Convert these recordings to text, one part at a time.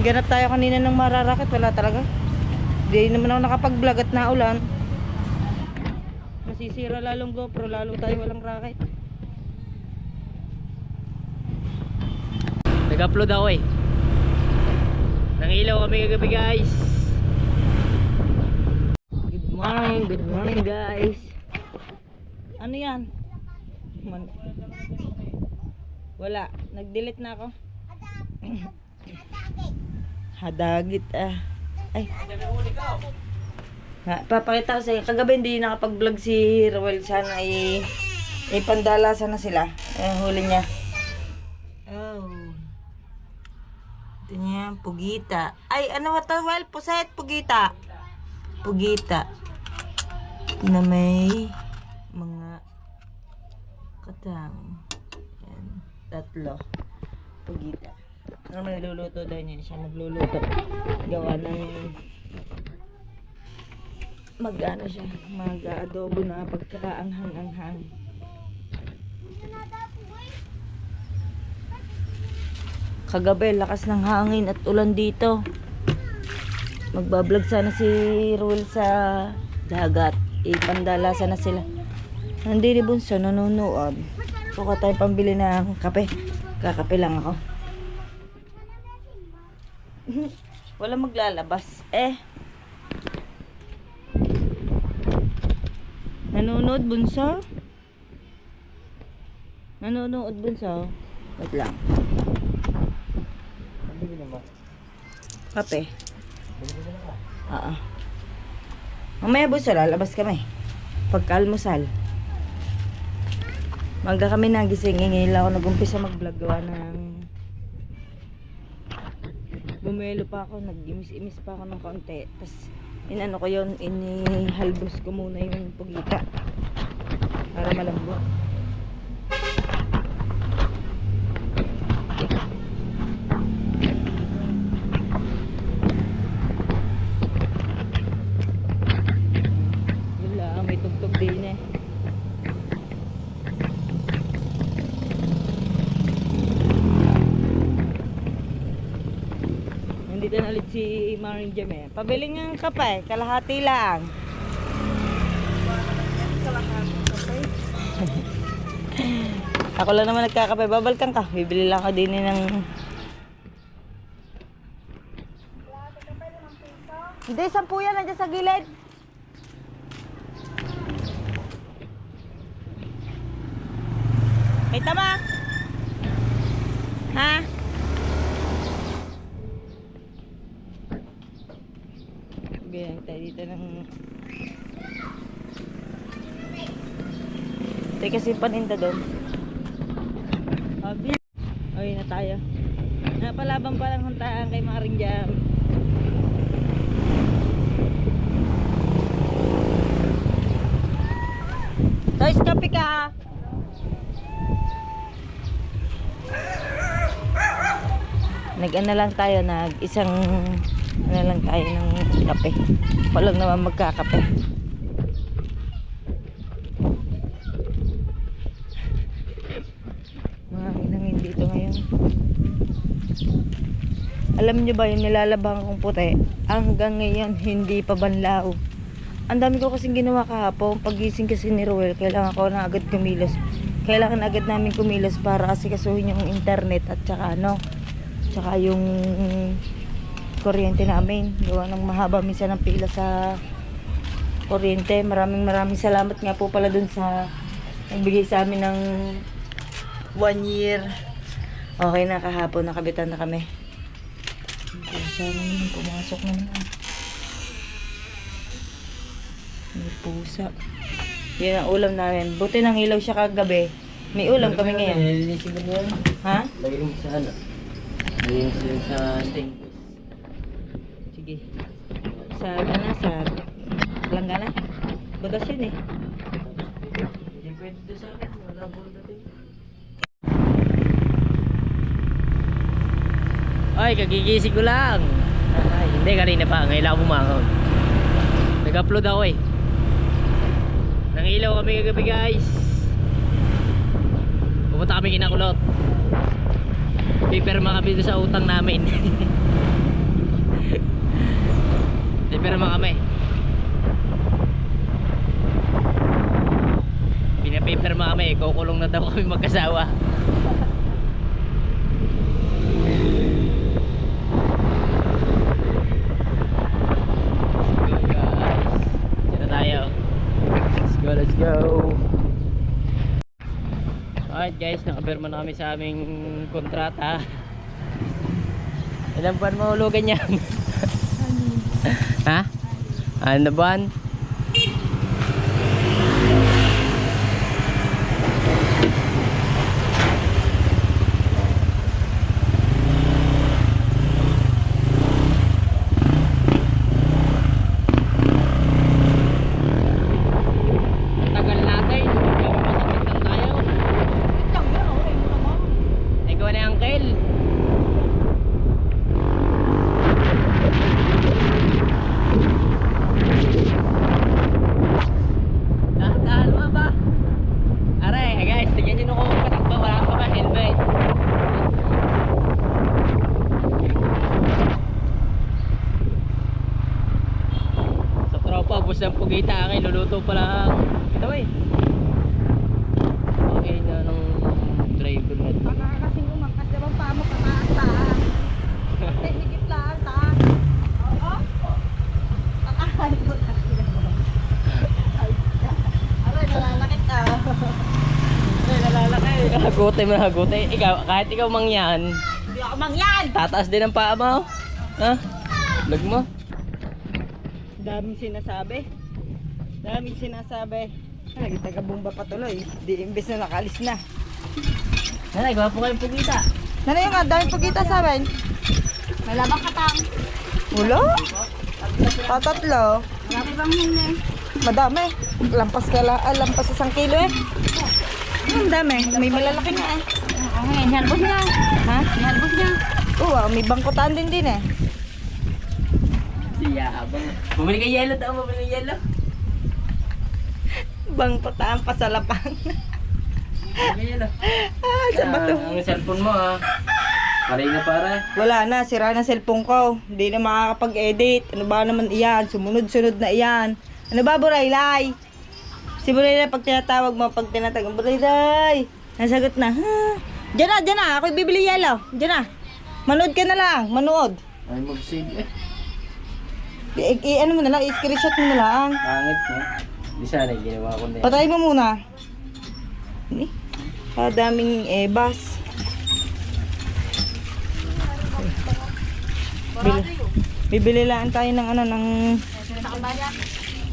Ganap tayo kanina ng mararakit, wala talaga. Di naman ako nakapag-vlog at naulan. Masisira lalong GoPro, lalo tayo walang racket. Nag-upload ako eh. Nangilaw kami kagabi guys. Good morning guys. Ano yan? Wala, nag-delete na ako. Hadagit ah. Ay. Papakita ko sa inyo. Kagabi hindi nakapag-vlog si Rowel. Sana pandalasan na sila. Huli niya. Oh. Ito niya, pugita. Ay, ano ba ito, Rowel? Puset, pugita. Pugita. Na may mga katang. Yan. 3. Pugita. Ano may luluto daw niya? Siya magluluto. Gawa ng mag-ano siya, mag-adobo na pagkakaanghang-anghang. Kagabi, lakas ng hangin at ulan dito. Magbablog sana si Rul sa dagat. Ipandalasan na sila. Nandito bunso, nanonood. Suka tayo pambili ng kape. Kakape lang ako. Wala maglalabas. Nanonood bunso? Nanonood bunso? Wait lang. Kape. Oo. Mamaya bunso, lalabas kami. Pagka-almusal. Maga kami nagising. Ngayon ako nag-umpisa mag-vlog gawa ng bumelo pa ako. Nag-imis-imis pa ako ng konti. Tapos inano ko yun, inihalbos ko muna yung pugita para malambot. Yun lang, may tugtog din eh. Nandito na ulit si Maring Jame. Pabili ng kape, kalahati lang. Ako lang naman nagkakape. Babalkan ka. Bibili lang ako din ng... Hindi, 10 yan. Nandiyan sa gilid. May tama? Ha? Bigyan tayo dito ng... Tayo kasi paninda doon. Ay na tayo. Napalaban pa lang huntaan kay Maring Jam. Toys, kape ka. Nag-ano lang tayo, isang ano lang tayo ng kape. Walang naman magkakape. Mga hinangin dito ngayon. Alam nyo ba yung nilalabang kong puti? Hanggang ngayon hindi pa banlaw. Ang dami ko kasing ginawa kahapon. Pagising kasi ni Rowel, kailangan ko na agad kumilos. Kailangan agad namin kumilos para asikasuhin yung internet at saka tsaka yung kuryente namin. Gawa ng mahaba minsan ang pila sa kuryente. Maraming salamat nga po pala dun sa nagbigay sa amin ng 1 year. Okay na, kahapon nakabitan na kami. Sana naman pumasok naman. May pusa. Yan ang ulam namin. Buti nang ilaw siya kagabi. May ulam kami ngayon. Ha? Lagay mo sa ano? Lagay mo sa sting. Sige. Sa langgana. Butas yun eh. Hindi pwede doon sa akin. Wala po natin. Ay, kagigising ko lang. Ay, hindi, kanina pa. Ngayon lang bumangon. Nag-upload ako eh. Nangilaw kami kagabi guys. Pumunta kami Kinakulot. Pipirma kami doon sa utang namin. kami magkasawa. Let's go guys. Diyan na tayo. Let's go. Alright guys, nakapirma na kami sa aming kontrata. Ilang buwan mahulugan yan? Ha? Ano na buwan? Tagal natin. Masakit lang tayo. Ay, gawa na uncle. Dahan-dahan mo ba? Aray, guys, tignan nyo nung patakbo. Wala pa ba helmet? Sa tropa, bus ng pugita akin. Luluto pa lang. Ito eh. Okay na ng driver na ito. Baka kasing umangkas na bang paa mo pataas-taas. Higit lang, taas. Oo. Tatahan mo. Aray, nalalakit ah. Ay, nalalaki. Hagote mo, hagote. Ikaw, kahit ikaw mangyan, Hindi ako mangyan. tataas din ang paa mo. Ha? Lag mo. Daming sinasabi. Daming sinasabi. Ay, taga-bomba pa tuloy. Di imbes na nakalis na. Nanay, gawa po kayong pugita. Nanay nga, daming pagkita sa amin. May labang katang. Ulo? Tatatlo. Marami bang huli? Madami. Lampas lampas 1 kilo eh. Ang dami. May malalaki nga eh. Oo, ngayon, halbos niya. Ha? Halbos niya. Oo, may bangkutan din eh. Siya, abang. Bumili ka yelo, tao mo bumili yelo. Bangkutan pa sa lapang. Bumili yelo. Ah, sa bato. Ang cellphone mo ha. Paray na para. Wala na, sira na cellphone ko. Hindi na makakapag-edit. Ano ba naman iyan? Sumunod-sunod na iyan. Ano ba, Buraylay? Si Buraylay, pag tinatawag mo, pag tinatawag mo, Buraylay. Nasagot na, ha? Diyan na. Ako'y bibili yelo. Diyan na. Manood ka na lang. Manood. Ay, mag-save eh. Ano mo na lang, i-screenshot mo na lang. Pangit mo. Di sana ginawa ko na yan. Patay mo muna. Ini. Daming ebas. Bibili lang tayo ng ano ng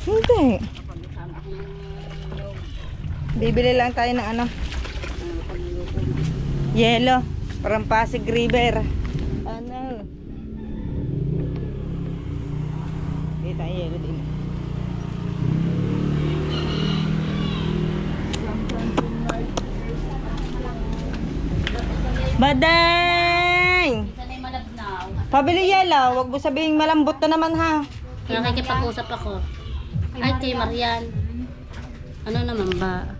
Hindi. Bibili lang tayo ng ano. Yelo, parang Pasig River. Ano? Kita yelo din. Badeng! Sana yung malabnaw. Pabili yelo, wag mo sabihing malambot na naman ha. Nakikipag-usap ako. Ay, kay Marian. Ano naman ba?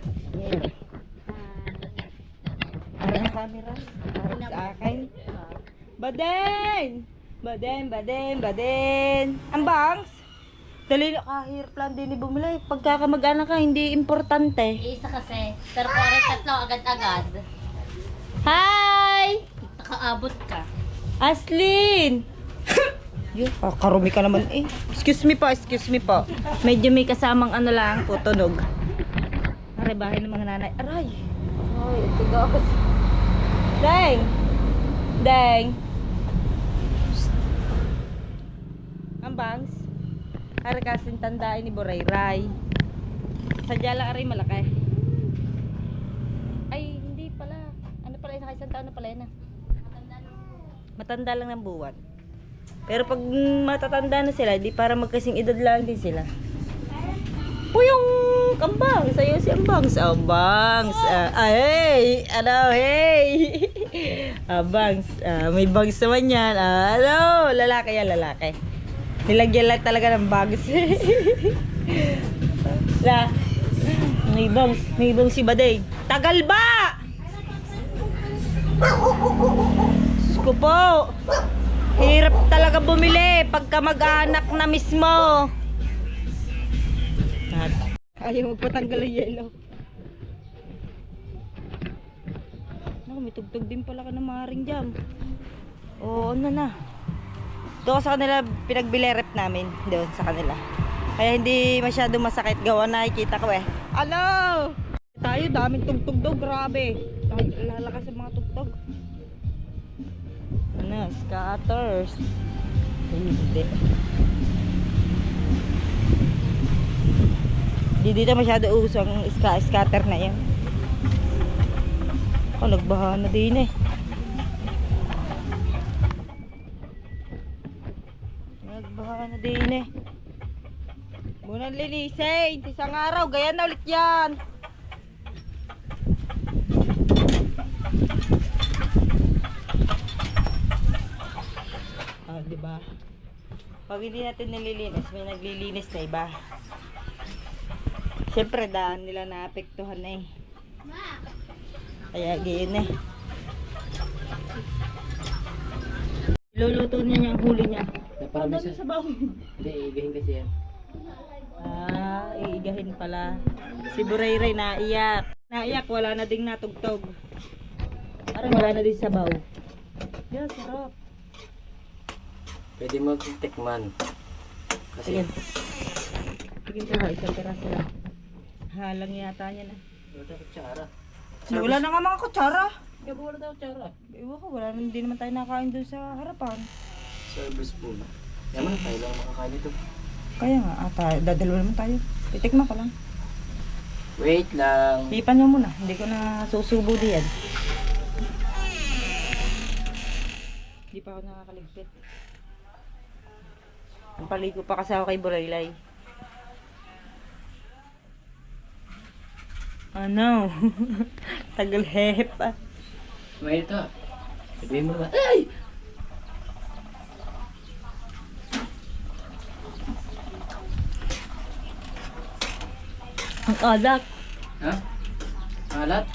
Ano ang camera? Para sa akin. Badeng! Badeng! Ang bangs? Dali na kahirap lang din bumili. Pagkakamag-anak ka, hindi importante. Isa kasi. Pero kung tatlo agad-agad, Hi! nakaabot ka. Aslin! Yun, karumi ka naman eh. Excuse me po. Medyo may kasamang ano lang po, tunog. Aray, bahay ng mga nanay. Aray! Ay, ito guys. Deng! Psst. Ang bangs. Aray kasing tandaan ni Borayray. Sadya lang aray malaki. Ay, hindi pala. Ano pala, nakaisang taon na pala yun ah. Matanda lang ng buwan. Pero pag matatanda na sila, di para magkasing edad lang din sila. Yung Ambangs, ayun si Ambangs. Ambangs, hey! Ambangs, may bangs naman yan. Ano, lalaki yan, lalaki. Nilagyan lang talaga ng bags. May bangs si Baday. Tagal ba? Ko po. Hirap talaga bumili pagka mag-anak na mismo. Ayaw magpatanggal ang yelo. may tugtog din pala ka ng maring jam. Oo, ano na. Doon sa kanila, pinagbili rep namin. Doon sa kanila. Kaya hindi masyado masakit. Gawa nakikita ko eh. Ano? Tayo, daming tugtog daw. Grabe. Lalakas sa mga tugtog. Ano? Scatters. Hindi. Hindi dito masyado uso ang scatter na yan. Nagbaha na din eh. Nagbaha na din eh. Muna linisin. Isang araw, gaya na ulit yan. Diba? Pag hindi natin nililinis, may naglilinis na iba. Siyempre, daan nila naapektuhan na eh. Kaya gayon eh. Luluto niya yung huli niya. Naparami sa sabaw. Hindi, igahin kasi yan. Iigahin pala. Si Burayray naiyak. Naiyak, wala na ding natugtog. Parang wala na din sabaw. Yan, sarap. Pwede mo tikman. Sige. Kasi, Sige ka, isang piraso lang. Halang yata niya na. wala tayo kutsara. Wala na nga mga kutsara. Kaya wala tayo kutsara. Ewan ko, wala na, hindi naman tayo nakain doon sa harapan. Service spoon. Yaman, tayo lang makakain ito. Kaya nga, dadalawa naman tayo. Titikman ko lang. Wait lang. Hipan nyo muna, hindi ko na susubo diyan. Hindi pa ako nakakaligpit. Ang paligo pa kasi ako kay Buraylay. Ano? Tagal hehe pa. May ito. Sabihin mo naman. Ay! Ang alat. Ha? Alat?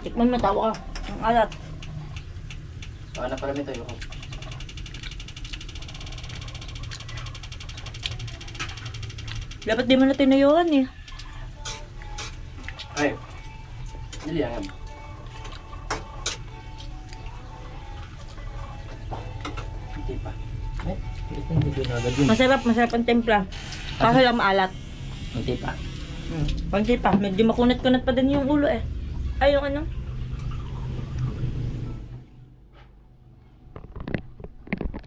Tikman mo, tawa ka. Ang alat. Baka na parami tayo ko. Dapat di mo na tinuyuan eh. Ay. Dili yan. Hindi pa. Ay, hindi ko na agad yun. Masarap ang templa. Kaso lang maalat. Hindi pa. Panti pa, medyo makunat-kunat pa din yung ulo eh. Ay, yung ano?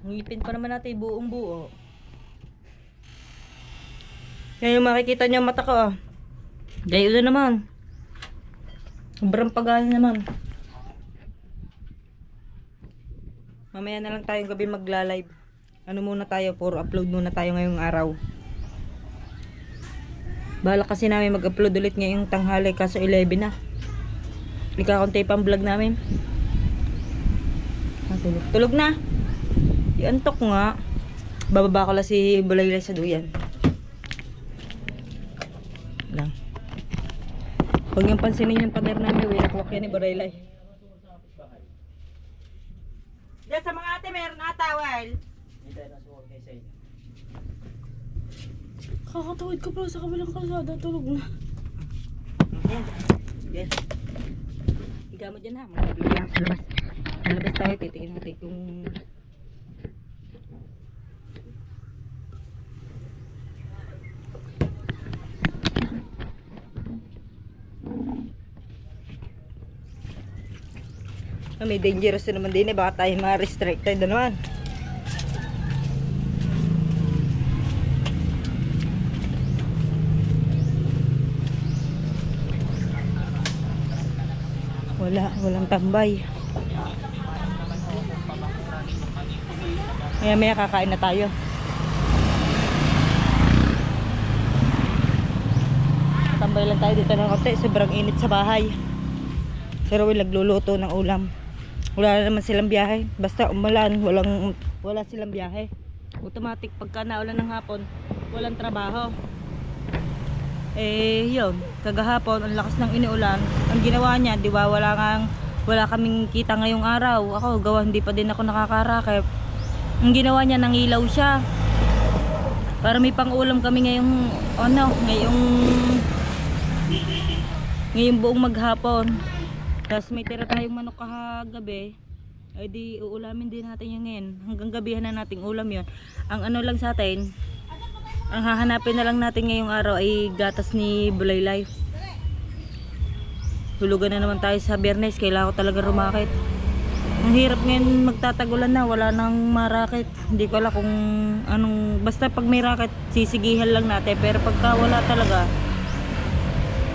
Ngipin pa naman natin buong buo. Yan yung makikita niyo ang mata ko ah. Gayo na naman. Sobrang pagana naman. Mamaya na lang tayong gabi magla-live. Ano muna tayo, puro upload muna tayo ngayong araw. Bahala kasi namin mag-upload ulit ngayong tanghali kaso 11 na. Ikakunti pa ang vlog namin. Tulog na. Iantok nga. Bababa ko lang si Bulaylay sa duyan. Lang. Huwag niyong pansinin yung pader namin. Wilakwak yan ni Bulaylay. Diyan sa mga ate meron na towel. Hindi tayo nasuwag kayo sa inyo. Kakatawid ko pala sa kabilang kalsada. Tulog na. Yan. Higa mo dyan ha. Magbibigyan sa labas. Sa labas tayo. Titigin natin kung... may dangerous na naman din eh. Baka tayo mga restricted na naman. Walang tambay. Maya kakain na tayo. Tambay lang tayo dito ng konti. Sobrang init sa bahay. Si Rowel nagluluto ng ulam. Wala na naman silang biyahe. Basta umulan, wala silang biyahe. Automatic pagka naulan ng hapon, walang trabaho. Yun, kagahapon ang lakas ng iniulan. Ang ginawa niya, di ba, wala kaming kita ngayong araw. Ako, hindi pa din ako nakakarakip. Ang ginawa niya, nangilaw siya. Para may pang-ulam kami ngayong buong maghapon. Tapos may tira tayong manok kahagabi. Ay di uulamin din natin yung ngayon. Hanggang gabihan na nating ulam yon. Ang ano lang sa atin, ang hahanapin na lang natin ngayong araw ay gatas ni Bulaylay. Hulugan na naman tayo sa Biyernes. Kailangan ko talaga rumakit. Ang hirap ngayon magtatagulan na. Wala nang marakit. Hindi ko alam kung anong... Basta pag may raket, sisigihan lang natin. Pero pagka wala talaga,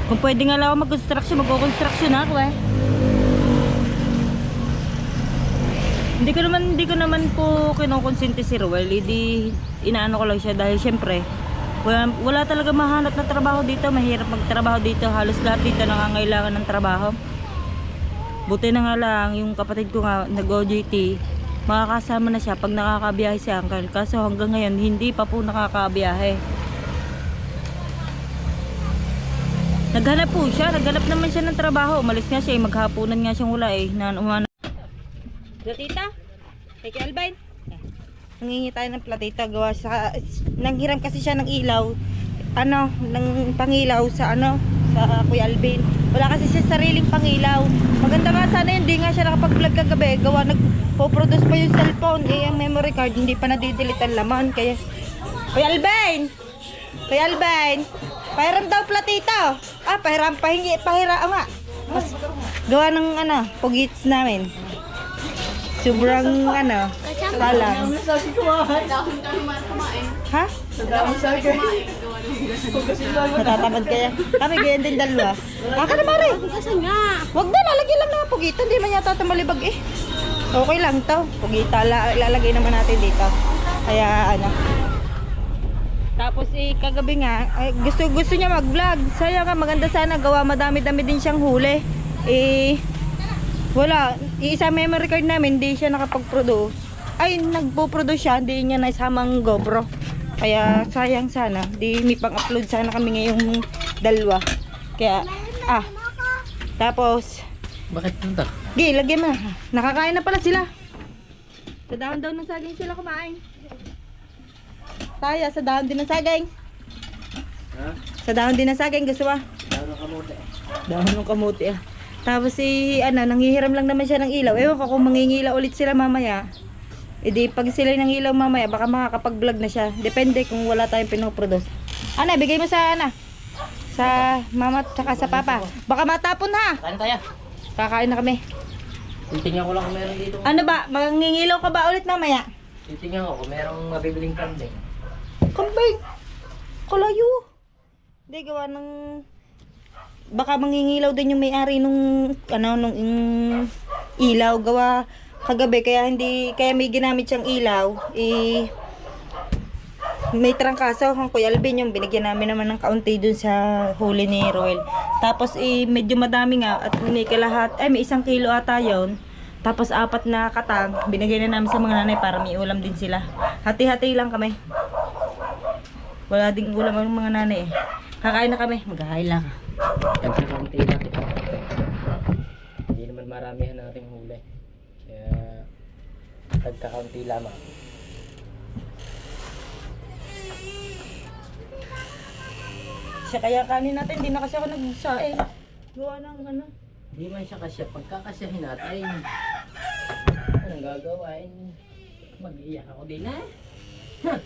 kung pwede nga lang ako mag-construction, mag-construction ako eh. Hindi ko naman po kinukonsente si Ruel. Hindi inaano ko lang siya dahil syempre wala talaga mahanap na trabaho dito. Mahirap magtrabaho dito. Halos lahat dito nangangailangan ng trabaho. Buti na nga lang yung kapatid ko nga nag-OJT, makakasama na siya pag nakakabiyahe si Uncle. Kaso hanggang ngayon hindi pa po nakakabiyahe. Naghanap po siya. Naghanap naman siya ng trabaho. Umalis nga siya. Maghapunan nga siyang wala eh. Platita? Kay Albine? Nangingi tayo ng platita. Gawa sa... Nanghiram kasi siya ng ilaw. Ano? Ng pangilaw sa ano? Sa Kuya Albin. Wala kasi siya sariling pangilaw. Maganda nga sana yun. Hindi nga siya nakapag-vlog kagabi. Gawa nagpo-produce pa yung cellphone. Eh, ang memory card hindi pa nadidelete ang laman. Kaya... Kuya Albine! Kuya Albine! Pahiram daw platita. Ah, pahiram. Pahiram nga. Mas, gawa ng ano, pugits namin. Sobrang ano, talang. Ha? Natatamad kaya? Kami ganyan din dalawa. Aka na mare. Wag na, lalagyan lang ng pugita. Hindi man yata ito malibag eh. Okay lang to. Pugita, ilalagay naman natin dito. Kaya ano. Tapos kagabi nga, gusto niya mag-vlog. Sayang nga, maganda sana gawa, madami-dami din siyang huli. Wala, isa memory card namin, hindi siya nakapag-produce. Ay, nagpo-produce siya, hindi niya naisamang GoPro. Kaya sayang sana, di may pang-upload sana kami ngayong dalawa. Kaya, tapos, Bakit punta? lagyan mo na. Nakakain na pala sila. Sa dahon daw ng saging sila kumain. Tayo, sa dahon din ng saging. Ha? Sa dahon din ng saging, gusto ba? Dahon ng kamote. Dahon ng kamuti ah. Tapos nanghihiram lang naman siya ng ilaw. Ewan ko kung mangingilaw ulit sila mamaya. E di pag sila nangilaw mamaya, baka makakapag-vlog na siya. Depende kung wala tayong pinoproduce. Ana, bigay mo sa sa mama at saka sa papa. Baka matapon ha. Kain tayo. Kakain na kami. Titingnan ko lang kung meron dito. Ano ba? Mangingilaw ka ba ulit mamaya? Titingnan ko kung merong mabibiling kambing. Kambing. Kalayo. Hindi, gawa ng... Baka mangingilaw din yung may-ari nung ilaw. Gawa kagabi, kaya may ginamit siyang ilaw. May trangkaso ang Kuya Alvin, yung binigyan namin naman ng kaunti dun sa huli ni Roel. Tapos medyo madami nga at may may 1 kilo ata yun. Tapos 4 na katang, binigay na namin sa mga nanay para may ulam din sila. Hati-hati lang kami. Wala ding ulam ang mga nanay eh. Kakain na kami, maghahain lang. Nagkakaunti natin. Hindi naman maramihan nating huli. Kaya nagkakaunti lamang. Siya kaya kanin natin, hindi na kasi ako nagsaing. Gawa ng ano. Hindi man siya kasya. Pagkakasyahin natin, anong gagawin? Mag-iyak ako din eh. Huh.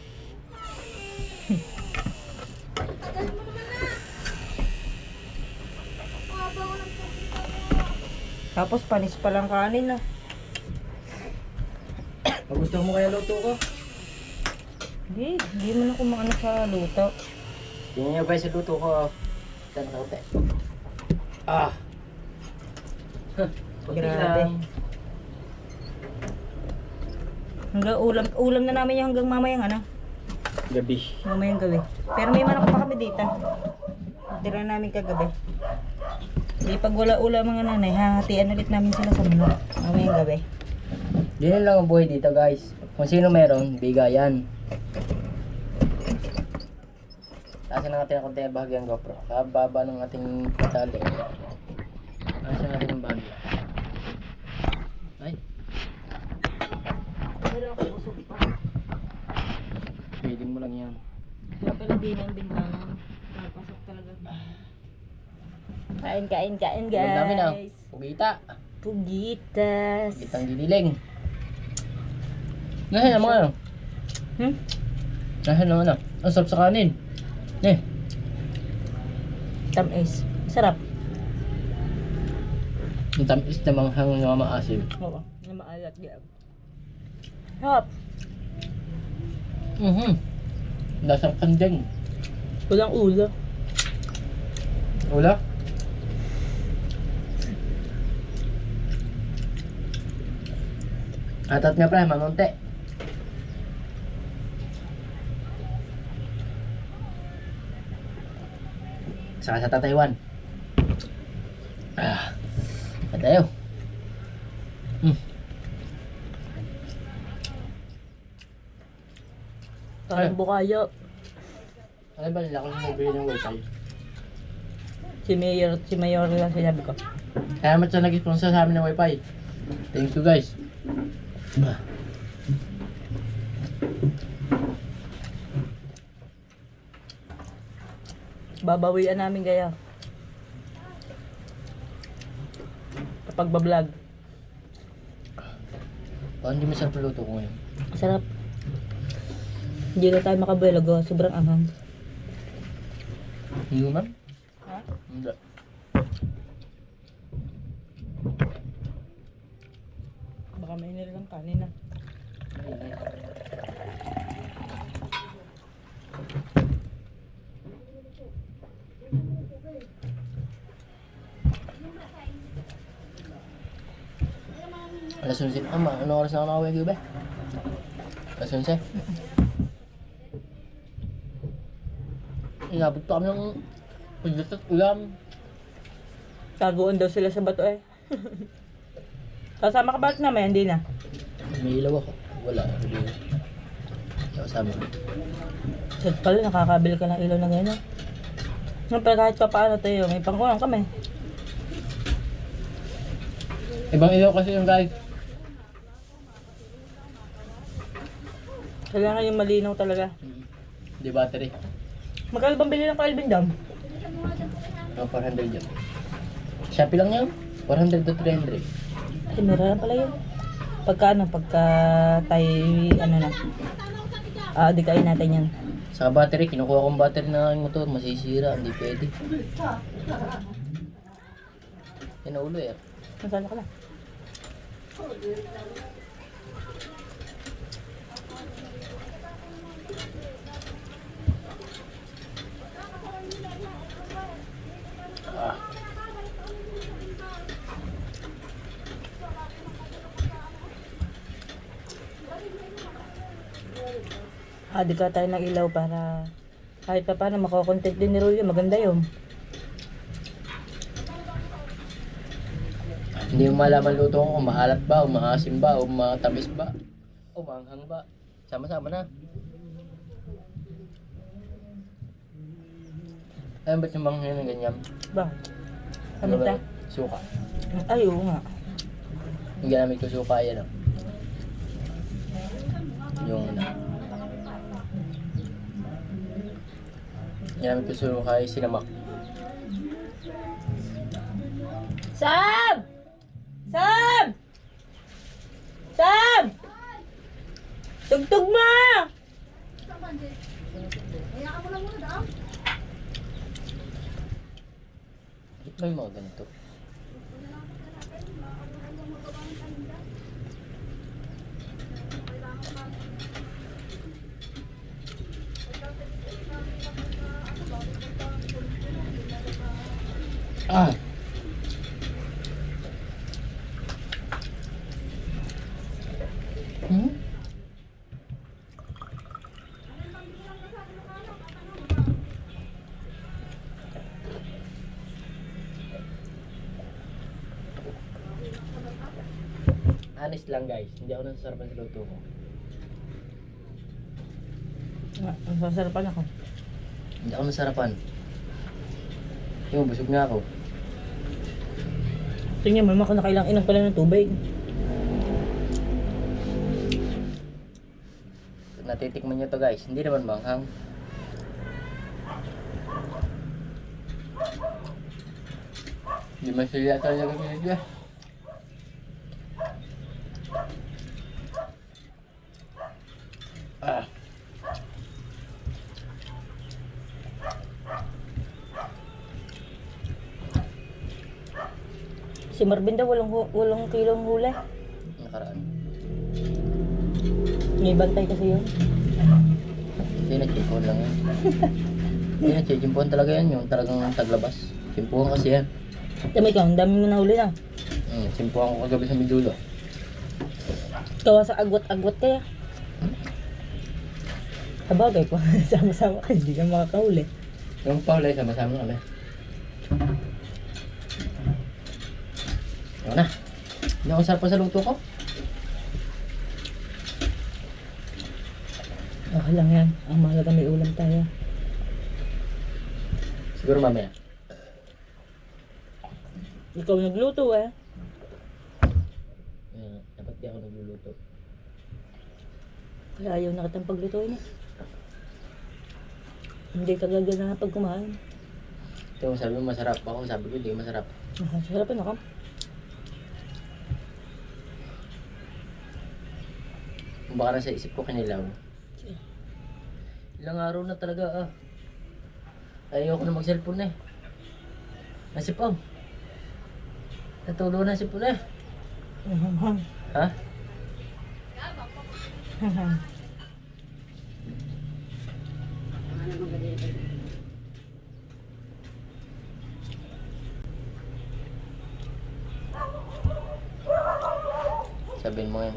Tapos panis pa lang kanin ah. Gusto mo kaya luto ko? Hindi mo na kumaano sa luto. Tingnan niyo guys sa luto ko. Tanaw te. Ah. Grabe. Hanggang ulam na namin yung hanggang mamayang Gabi. mamayang gabi. Pero may manok pa kami dito. Tira namin kagabi. Di pag wala ulam mga nanay, hahatian ulit namin sila sa manok mamayang gabi. Ganyan lang ang buhay dito guys. Kung sino meron, bigayan. Taasan na natin ang konti bahagi ang GoPro. Kababa ng ating tali. Taasan natin ang bahagi. Ay. Feeding mo lang yan. Pala din ang bintana. Napasok talaga. Kain guys. Ang dami na. Pugita. Pugitas. Pugitang didiling. Nasaan ang mga ano? Nasaan ang ano? Ang sarap sa kanin. Tamis. Sarap. Ang tamis na manghang na maasim. Oo. Na maalat yan. Sarap. Lasang kandeng. Walang ulo. Wala? Atat nga pala, mamunti. Saka sa Tataywan. Patayo. Parang bukayo. Ano ba nila kung mabili ng wifi? Si Mayor lang sinabi ko. Salamat sa nag-sponsor sa amin ng wifi. Thank you guys. Babawian namin kaya. Kapag bablog. Parang hindi masarap ang luto ko ngayon. Sarap. Hindi na tayo makabuelo. Sobrang anghang. Hindi mo ma'am? Ha? Hindi. Baka may nilang kanin na. Alas 11. Ano oras na ako nakawin gabi? Alas 11. Inabot pa kami ng ulit at ulam. Taguan daw sila sa bato eh. Kasama ka ba naman? Hindi na. May ilaw ako. Wala. Hindi ako kasama. Sad pala, nakakabil ka ng ilaw na gano'n. Pero kahit pa paano tayo, may pangkulang kami. Ibang ilaw kasi yung guys. Kailangan yung malinaw talaga. Hindi battery. Magkano bang bili ng Calvin Dam? 400 yan. Shopee lang yan. 400 to 300. Ay, mura lang pala yun. Pagka tayo, di kain natin yan. Sa battery, kinukuha kong battery ng aking motor. Masisira, hindi pwede. Yan na ulo eh. Nasaan ka na? Di ka tayo ng ilaw para kahit pa paano makakontent din ni Rolly. Maganda yun. Hindi mo malaman luto ko kung maalat ba, o maasim ba, o matamis ba, o maanghang ba. Sama-sama na. Ayun, ba't yung manghang ng ganyan? Ba? Ano ta? Suka. Ay, oo nga. Yung ginamit ko suka, yan o. Yung ginamit ko suka, yung sinamak. Sam! Sam! Sam! Tugtog mo! Bakit may mga ganito? Honest lang guys, hindi ako nasasarapan sa luto ko. Ang sasarapan ako. Hindi ako nasarapan. Yung busog na ako. Tingnan mo, ako nakailang inang pala ng tubig. Natitikman nyo to guys, hindi naman manghang. Hindi masaya talaga pinigyan. Ah. Si Marvin daw walang kilong huli. Nakaraan. May bantay kasi yun. Hindi na chimpuhan lang yan. Hindi na chimpuhan talaga yan. Yung talagang taglabas. Chimpuhan kasi yan. Tama ikaw, ang dami mo nahuli na. Chimpuhan ko kagabi sa Midulo. Kawa sa agwat-agwat kaya. Sabagay ko, sama-sama kasi hindi ka makakahuli. Yung Paulay, sama-sama kami. Ano na? Hindi ako sarap pa sa luto ko. Okay lang yan. Ang mahalaga may ulam tayo. Siguro mamaya. Ikaw nagluto eh. Dapat di ako nagluluto. Kaya ayaw na kitang paglutuin eh. Hindi ka gagana pag kumain. Ito, sabi mo masarap ako. Sabi ko hindi masarap. Sarapin ako. Baka na sa isip ko kinilaw. Ilang araw na talaga ayoko na mag-cellphone eh. Nasipag. Natulo na sipon eh. Ha? Sabihin mo yun,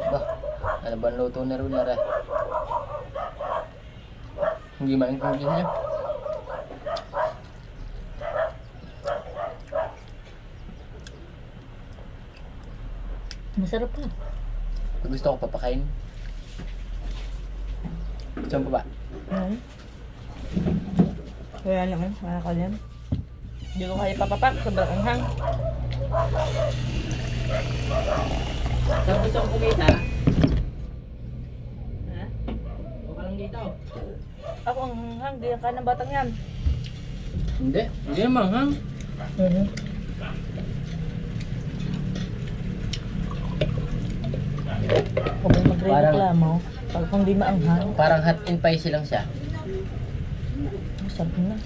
ano ba ang luto ni Ruler eh? Hindi maintindihan niya. Masarap pa. Gusto ko papakain. Gusto mo pa ba? Kaya naman, wala ka din. Hindi ko kaya papapak. Sobrang anghang. Saan gusto kong kumita? Ha? O ka lang dito? Ako ang anghang. Di ang kanang batang yan. Hindi. Hindi naman, ha? Huwag mo magre-reklamo. Pag kung di maanghang, Parang hot and spicy lang siya. masarap na.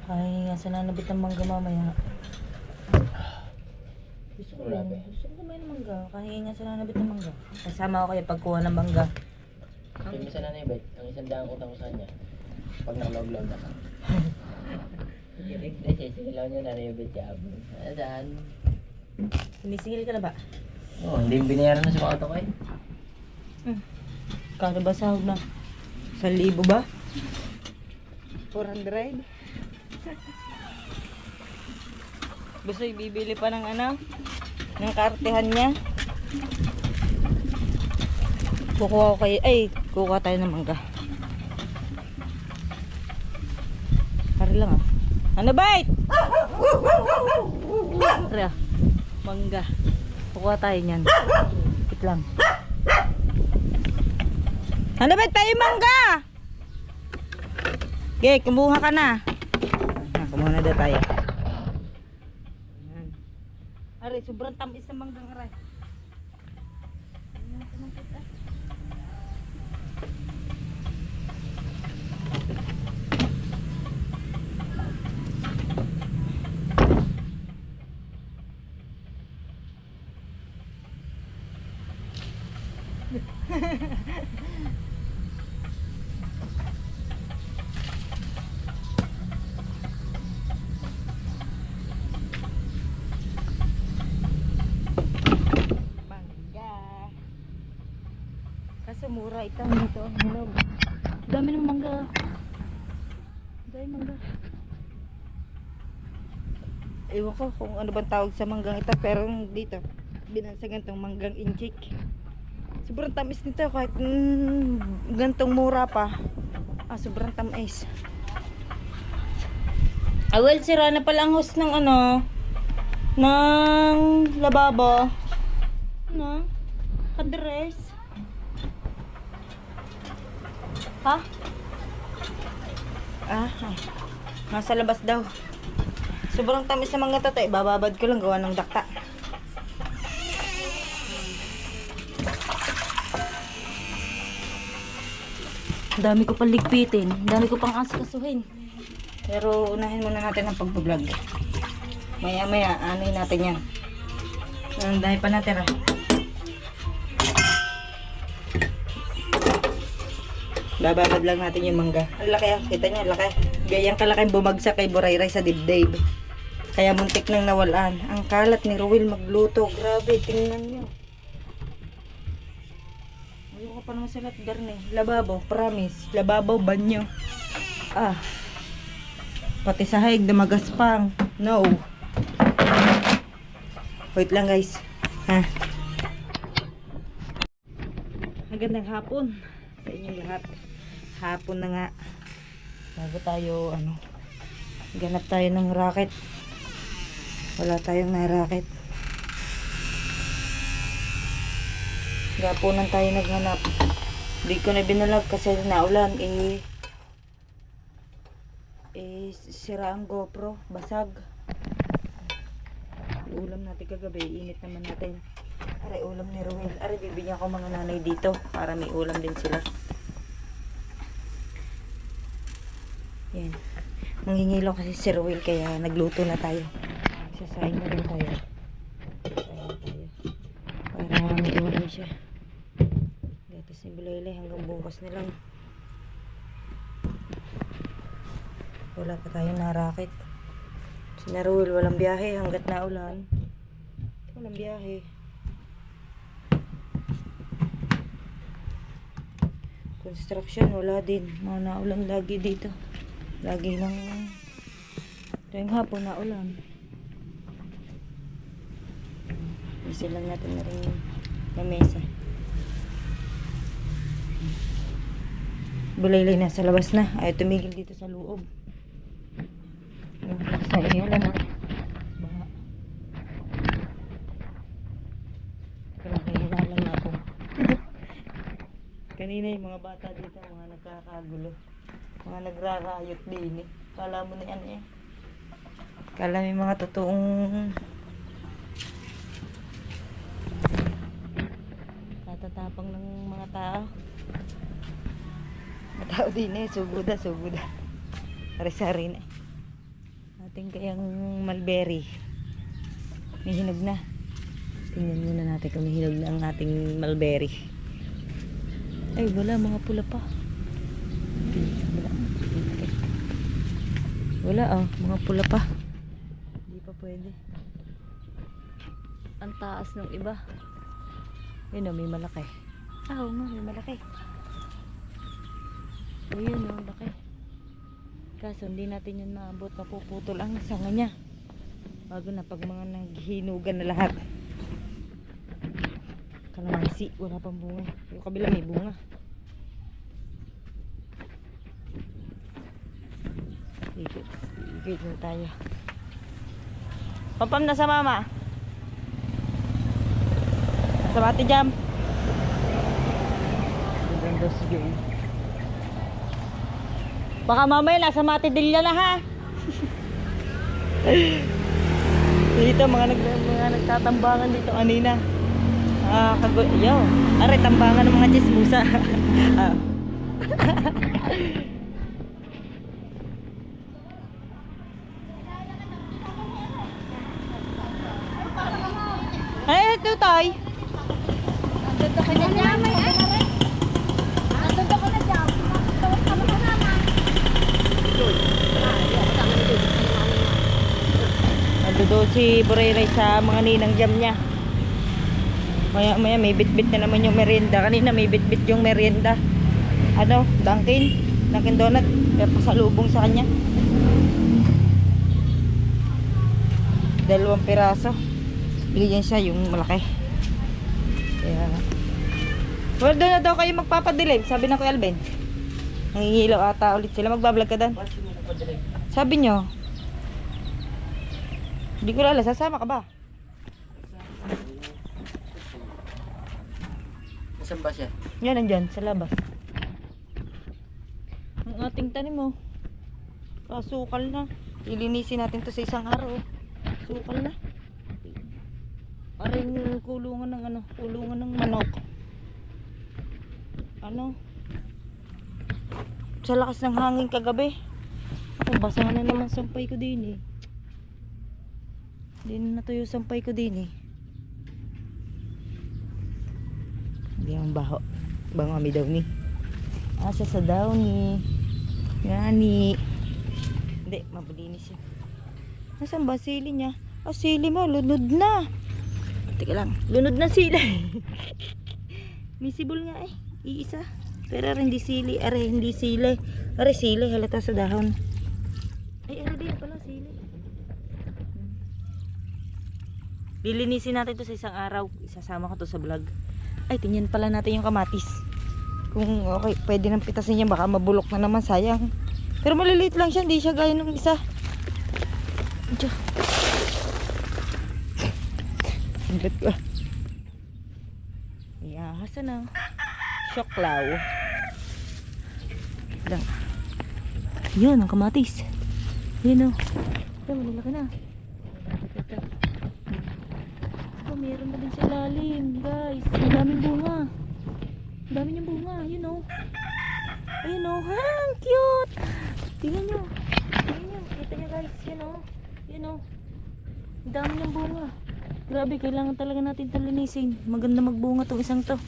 Ay, nga sa nanabit ng mangga mamaya. Gusto ko yan. Gusto ko kumain ng mangga. Kaya nga sa nanabit ng mangga. Kasama ko kayo pagkuha ng mangga. Kaya minsan na ibig, ang isang daang utang ko sa kanya. Pag nakalog-log na ka. Silaw niya na ibig siya. Adan. Sumisingil ka na ba? Oo, hindi binayaran na sa mga auto ko eh. Kano ba sahod na? 1,000 ba? 400? Gusto bibili pa ng ano? Ng kartehan niya? Kukuha ko kayo. Ay, kukuha tayo ng mangga. Hari lang ah. Ano ba? Hari ah. Mangga. Kukuha tayo niyan. Wait lang. Ano ba tayo mangga? Okay, kumuha ka na. Kumuha na daw tayo. Ari, sobrang tamis ng manggang aray. Kaso mura itang dito ang hinog. Dami ng mangga. Dami mangga. Ewan ko kung ano bang tawag sa manggang ito, pero dito binansagan tong manggang inchik. Sobrang tamis nito kahit gantong mura pa. Sobrang tamis. Well, sira na pala ang host ng ano, ng lababo. Ano? Kadres. Ha? Nasa labas daw. Sobrang tamis sa mga tatay. Bababad ko lang gawa ng dakta. Dami ko pang ligpitin. Dami ko pang asikasuhin. Pero unahin muna natin ang pag-vlog. Maya maya, anoy natin yan. Ang dahil pa natin Bababad lang natin yung mangga. Ang laki kita nyo, laki. Gayang kalaki bumagsak kay Burayray sa dibdib. Kaya muntik nang nawalan. Ang kalat ni Ruel magluto. Grabe, tingnan nyo. Ayaw ka pa naman sa latgar na eh. Lababo, promise. Lababo, banyo. Pati sa haig, dumagaspang. No. Wait lang guys. Magandang hapon sa inyong lahat. Hapon na nga. Bago tayo, ganap tayo ng racket. Wala tayong na-racket. Gapunan tayo naghanap. Hindi ko na binalag kasi naulan. Sira ang GoPro. Basag. Ulam natin kagabi. Init naman natin. Aray, ulam ni Ruel. Aray, bibigyan ko mga nanay dito para may ulam din sila. Yan. Mangingilaw kasi si Ruel kaya nagluto na tayo. Sasayin na rin tayo. Para may ulam siya. Gatas ni Bulaylay hanggang bukas na lang. Wala pa tayo na racket. Si Ruel walang biyahe hanggat naulan. Walang biyahe. Construction wala din. Mga naulan lagi dito. Lagi lang tuwing hapon na ulan. Isi lang natin na rin na mesa. Bulaylay na sa labas na. Ay tumigil dito sa loob. Sa iyo lang na. Baha. Kaya lang ako. Kanina yung mga bata dito, mga nagkakagulo. Mga nagrarayot din eh. Kala mo na yan eh. Kala may mga totoong tatatapang ng mga tao. Mga tao din eh. Suguda. Sari-sari na eh. Ating kayang mulberry. May hinog na. Tingnan muna natin kung may hinog na ang ating mulberry. Ay wala, mga pula pa. Wala mga pula pa. Hindi pa pwede. Ang taas ng iba. Yun may malaki. Oo nga, may malaki. Ayun laki. Kaso hindi natin yun maabot. Mapuputol ang sanga niya. Bago na pag mga naghinugan na lahat. Kalamansi, wala pang bunga. Yung kabila may bunga. Ikit na tayo. Papam na sa mama. Sa mati jam. Ganda sige. Baka mamaya nasa mati dilya na ha. Dito mga nagtatambangan dito kanina. Yo, are tambangan ng mga chismusa. Ay, ito tay. Nandun ka na dyan. Nandun ka na dyan. Tawag ka mo naman. Nandun doon si Burayray sa mga ninang jam niya. Maya may bit-bit na naman yung merienda. Kanina may bit-bit yung merienda. Dunkin Donut. Kaya pasalubong sa kanya. 2 piraso. Bigyan siya yung malaki. Kaya well, doon na daw kayo magpapadilim. Sabi na Kuya Alben. Nangingilaw ata ulit sila. Magbablog ka doon. Sabi nyo. Hindi ko lala. Sasama ka ba? Nasaan ba siya? Yan nandyan sa labas. Ang ating tanim mo. Kasukal na. Ilinisin natin to sa isang araw. Sukal na. Aring kulungan ng ano, kulungan ng manok. Ano? Sa lakas ng hangin kagabi. Ako, basa na naman sampay ko din eh. Hindi na natuyo sampay ko din eh. Hindi ang baho. Bangami daw ni. Asa sa daw ni. Gani. Hindi, mabilinis yun. Nasaan ba sili niya? Ah, sili mo, lunod na. Teka lang, lunod na sili. Misibol nga eh. Iisa. Pero hindi sili. Are, hindi sili. Are, sili. Halata sa dahon. Ay, are din pala sili. Lilinisin natin to sa isang araw. Isasama ko to sa vlog. Ay, tingnan pala natin yung kamatis. Kung okay, pwede nang pitasin niya. Baka mabulok na naman, sayang. Pero maliliit lang siya. Hindi siya gaya ng isa. Diyan. Inglet ko. Iyahasa na. Shoklaw. Lang. Yan, ang kamatis. Yan o. Ito, malalaki na. Oh, meron na din sa lalim, guys. Ang daming bunga. Ang dami niyang bunga. Yun o. Ayun o. Ha, ang cute. Tingnan nyo. Tingnan nyo. Kita nyo, guys. Yun o. Yun o. Ang dami niyang bunga. Grabe, kailangan talaga natin talinisin. Maganda magbunga tong isang to.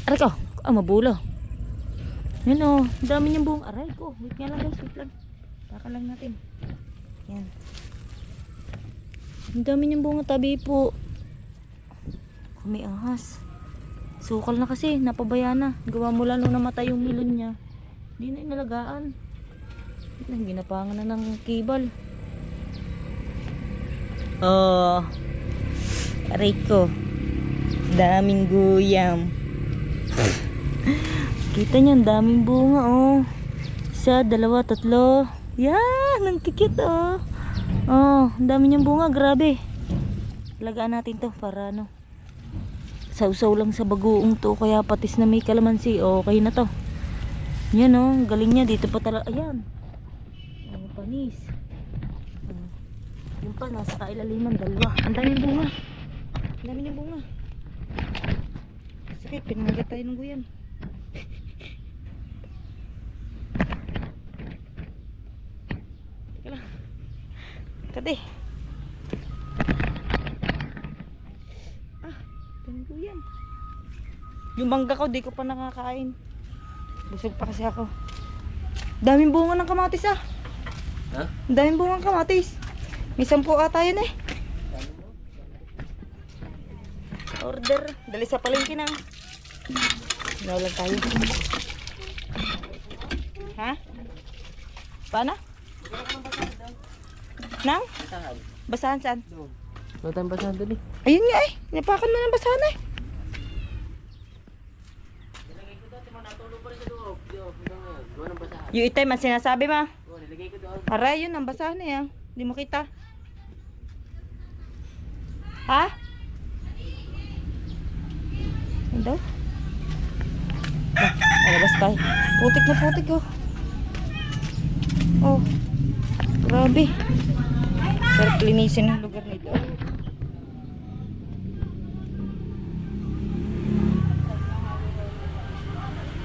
Aray ko. Ah, mabulo. Yan o. Ang dami niyang bunga. Aray ko. Wait nga lang, guys. Wait lang. Taka lang natin. Yan. Ang dami niyang bunga. Tabi po. May ahas. Sukal na kasi. Napabaya na. Gawa mula nung namatay yung milon niya. Hindi na inalagaan. Ginapangan na ng kibal. Oh. Aray ko. Daming guyam. Kita niyo, ang daming bunga oh. Isa, dalawa, tatlo. Yan, ang kikit oh. Oh, ang dami niyang bunga, grabe. Lagaan natin to para ano. Sausaw lang sa bagoong to, kaya patis na may kalamansi. Okay na to. Yan oh, galing niya dito pa talaga. Ayan. Ang panis. Yung pa, nasa kailaliman, dalawa. Ang daming bunga. Ang dami niyang bunga. Sakit, pinamagat tayo ng guyam. Teka lang. Kade. Ah, daming guyam. Yung mangga ko, di ko pa nakakain. Busog pa kasi ako. Daming bunga ng kamatis ah. Ha? Daming bunga ng kamatis. May 10 ata yun eh. Order. Dali sa palengke na. Nawalan tayo. Ha? Paano? Nang? Saan? Basahan saan? Wala tayong basahan doon eh. Ayun nga eh. Napakan mo ng basahan eh. Nilagay ko doon. Natulog pa rin sa loob. Gawa ng basahan. Yung itay man sinasabi ma. Oo, nilagay ko doon. Aray yun ang basahan eh ah. Hindi mo kita. Ha? Ano daw? Alabas tayo. Putik na putik oh. Oh. Grabe. Sarap linisin ng lugar nito.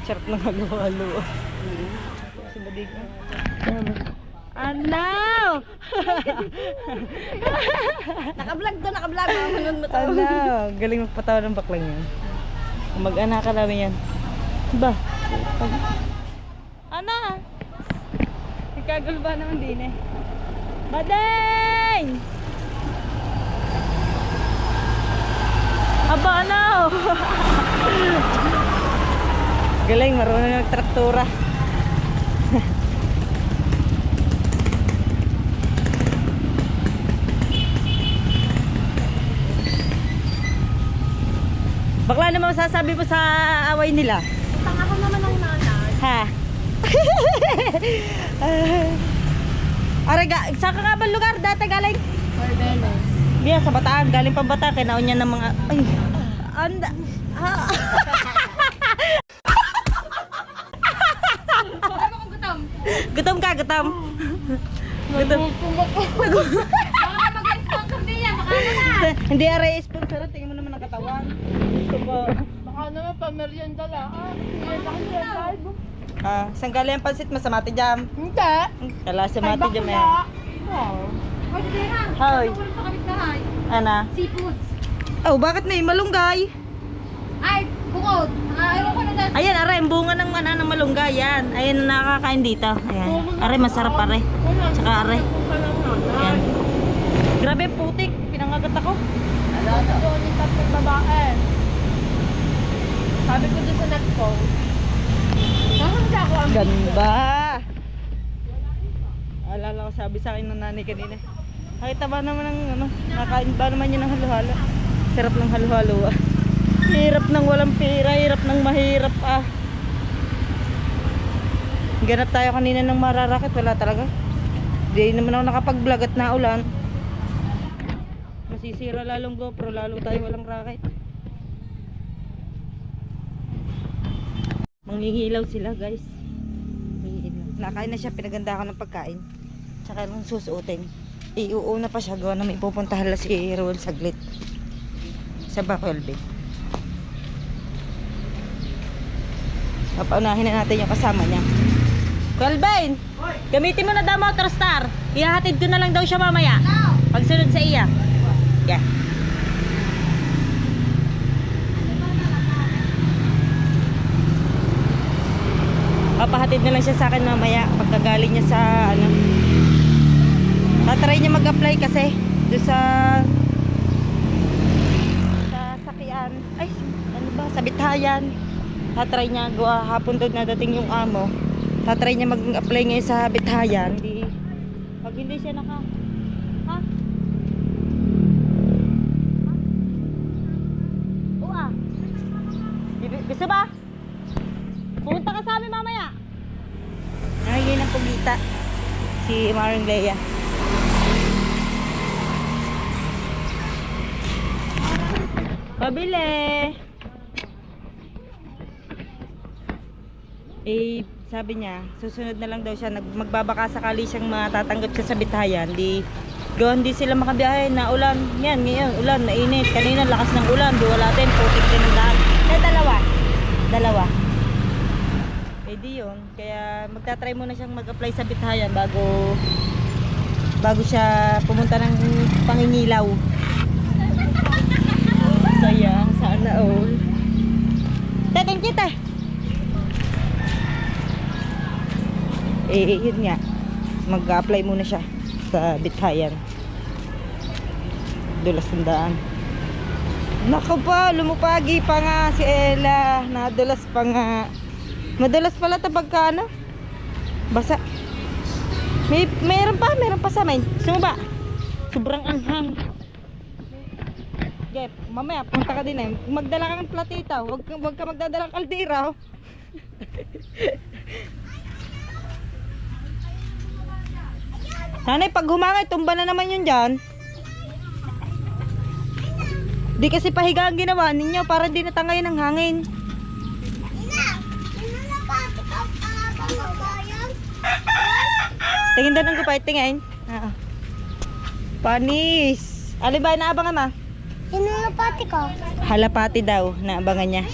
Sarap ng halo-halo. Sa badig na. Anaw! Naka-vlog to, naka-vlog. Manood mo to. Anaw! Galing magpatawa ng baklang yan. Mag-anak ka namin yan. Ba? Ana! Ikagul ba naman din eh? Badeng! Aba, anaw! Galing, marunong nagtraktura. Bakla naman masasabi mo sa away nila? Utang ako naman ng nanay. Ha? Araga, saan ka nga ba lugar? Dati galing? Orbeles. Biya, sa Bataan. Galing pa Bataan. Kinaon niya ng mga... Ay, anda... Gutom ka, gutom. Gutom. Hindi aray sponsor, tingin mo naman ang katawan. Gusto ba? Baka naman pamerienda lang. Saan galing ang pansit mo sa Mati Jam? Hindi. Kala sa Mati Jam eh. Hoy. Ana? Seafoods. Oh, bakit may malunggay? Ay, bukod. Ayaw ko na dahil. Ayan, aray, ang bunga ng ng malunggay yan. Ayan, nakakain dito. Ayan. Aray, masarap aray. Tsaka aray. Ayan. Grabe, putik. Pinangagat ako. Doon yung tatlong babae. Sabi ko doon sa nag-phone. Nakakanda ako ang Ganda. Alala ko, sabi sa akin ng nanay kanina. Nakita ba naman ng nakain ba naman yun ng halo-halo? Sarap ng halo-halo ah. Hirap ng walang pera, hirap ng mahirap ah. Ganap tayo kanina ng mararakit, wala talaga. Di naman ako nakapag-vlog at naulan. Masisira lalong GoPro, lalo tayo walang racket. Manghihilaw sila guys. Manghihilaw. Nakain na siya, pinaganda ako ng pagkain. Tsaka nung susuotin. Iuuna pa siya, gawa na may pupuntahan lang si Roel saglit. Sa Bacolbe. Papaunahin na natin yung kasama niya. Colbain! Gamitin mo na daw motor star. Ihahatid ko na lang daw siya mamaya. Pagsunod sa iya. Yeah. Papahatid na lang siya sa akin mamaya pagkagaling niya sa tatry niya mag-apply kasi doon sa sakyan. Ay, ano ba? Sa Bithayan. Tatry niya, gawa hapon doon nadating yung amo. Tatry niya mag-apply ngayon sa Bithayan. Pag hindi siya ha? Gusto ba? Pumunta ka sa amin mamaya. Nangingin ng pumita si Maring Lea. Pabili. Sabi niya, susunod na lang daw siya. Magbabaka sakali siyang matatanggap siya sa Bithayan. Gawan di sila makabiyahe na ulan. Yan, ngayon, ulan, mainit. Kanina, lakas ng ulan. Di wala din, putik din ang daan. Dalawa. Di yun. Kaya magtatry muna siyang mag-apply sa Bithayan bago siya pumunta ng pangingilaw. Saya, sana all. Thank you, te. Yun nga. Mag-apply muna siya sa Bithayan. Dulas ng daan. Naku pa, lumupagi pa nga si Ella. Nadulas pa nga. Madalas pala pagka basa. Meron pa sa amin. Sumaba. Sobrang anghang. Gep, mamaya punta ka din magdala ka ng platita. Huwag ka magdadala ng kaldira. Nanay, pag humangay, tumba na naman yun dyan. Di kasi pahiga ang ginawa ninyo para di natangayin ng hangin. Tingin daw ng gupay, tingin. Panis. Alin ba naabangan ma? Inalapati ko. Halapati daw, naabangan niya.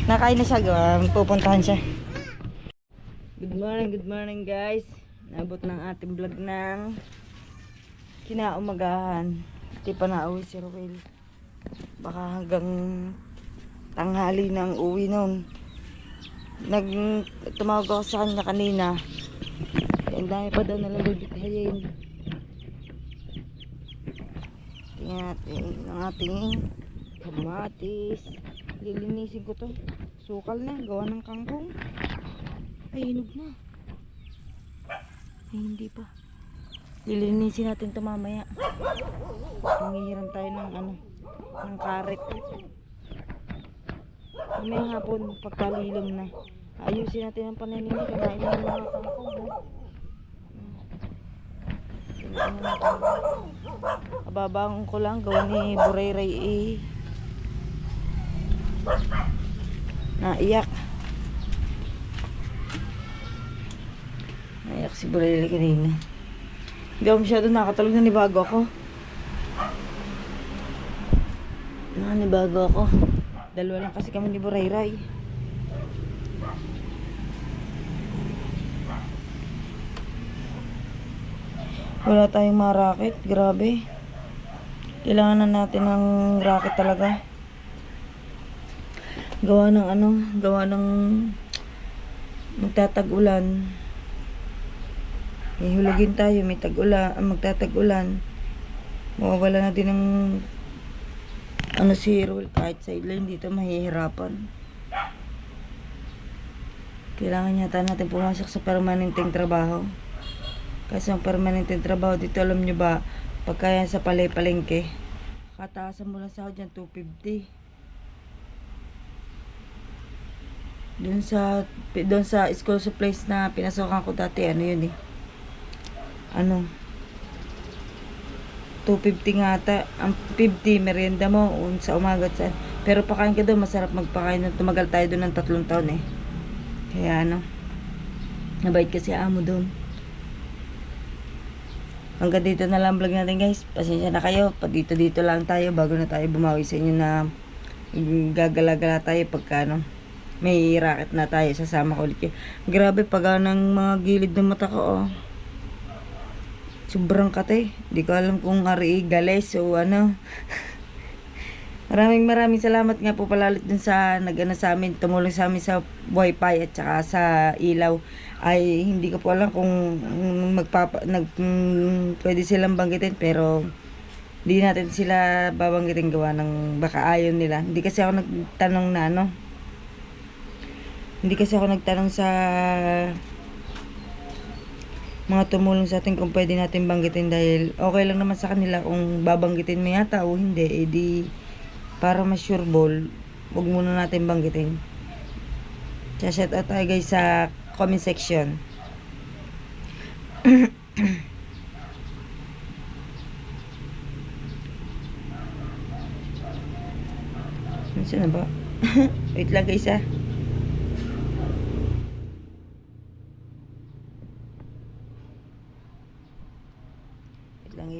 Nakain na siya, pupuntahan siya. Good morning guys. Naabot ng ating vlog ng kinaumagahan. Hindi pa nauwi si Roel. Baka hanggang tanghali na ang uwi nun. Tumawag ako sa kanya kanina. Ang dami pa daw nalang bibitahin. Tingnan natin ang ating kamatis. Lilinisin ko to. Sukal na, gawa ng kangkong. Ay, hinog na. Ay, hindi pa. Lilinisin natin to mamaya. Nangihiram tayo ng karet. May hapon pagkalilong na. Ayusin natin ang pananim. Kanain na ng mga kangkong. Ababangon ko lang. Gawa ni Burayray naiyak. Naiyak si Borelli kanina. Hindi ako masyado nakatulog, nanibago ako. Nanibago ako. Dalawa lang kasi kami ni Borayray. Wala tayong mga racket, grabe. Kailangan na natin ng racket talaga. Gawa ng magtatag-ulan. May hulugin tayo, may tag-ulan, magtatag-ulan. Mawawala na din ng si Ruel, kahit sideline dito mahihirapan. Kailangan yata natin pumasok sa permanenteng trabaho. Kasi ang permanenteng trabaho dito, alam nyo ba, pagka yan sa palengke, kataasan mo lang sahod yan, 250. Doon sa school supplies na pinasokan ko dati, ano yun eh. 250 nga ata. Ang 50, merienda mo sa umaga at saan. Pero pakain ka doon, masarap magpakain. Tumagal tayo doon ng 3 taon eh. Kaya nabait kasi amo doon. Hanggang dito na lang vlog natin guys. Pasensya na kayo. Dito lang tayo bago na tayo bumawi sa inyo na gagala-gala tayo pagka may racket na tayo. Sasama ko ulit. Grabe pag ng mga gilid ng mata ko sobrang kate. Di ko alam kung ari gales o Maraming salamat nga po palalit dun sa sa amin, tumulong sa amin sa wifi at saka sa ilaw. Ay hindi ko po alam kung pwede silang banggitin, pero hindi natin sila babanggitin gawa ng baka ayaw nila. Hindi kasi ako nagtanong sa mga tumulong sa atin kung pwede natin banggitin, dahil okay lang naman sa kanila kung babanggitin mo yata o hindi. Di para mas sure ball, huwag muna natin banggitin. Shout out tayo guys sa comment section. Saan na ba? Wait lang guys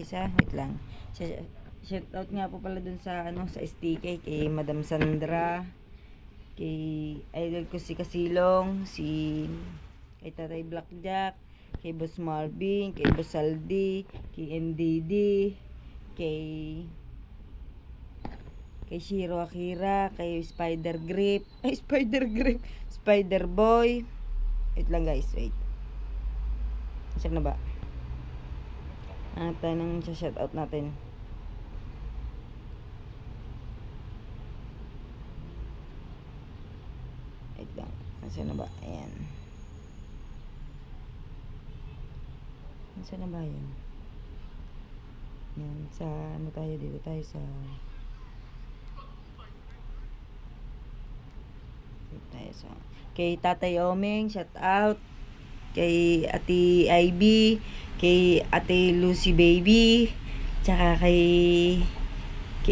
Wait lang. Shout out nga po pala dun sa sa STK kay Madam Sandra, kay idol ko si Kasilong, kay Tatay Blackjack, kay Boss Marvin, kay Boss Aldi, kay MDD, kay Shiro Akira, kay Spider Boy. Wait lang guys, wait. Saan na ba? Hanap tayo ng shout out natin. Wait lang. Nasaan na ba? Ayan. Nasaan na ba yun? Yan. Sa tayo dito tayo sa kay Tatay Omeng, shout out. Kay Ate Ivy, kay Ate Lucy Baby, tsaka kay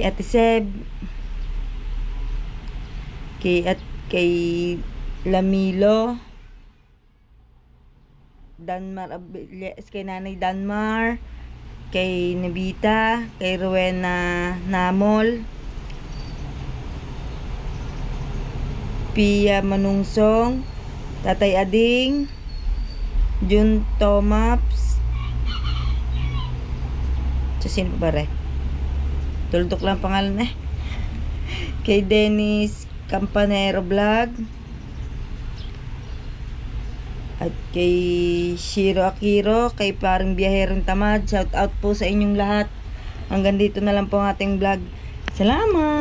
Ate Seb, kay Lamilo, Danmar, kay Nanay Danmar, kay Nabita, kay Rowena Namol, Pia Manungsong, Tatay Ading, Jun Tomaps, sa sino pa ba tuldok lang pangalan kay Dennis Campanero Vlog, at kay Shiro Akiro, kay Paring Biyaherong Tamad. Shout out po sa inyong lahat. Hanggang dito na lang po ang ating vlog. Salamat.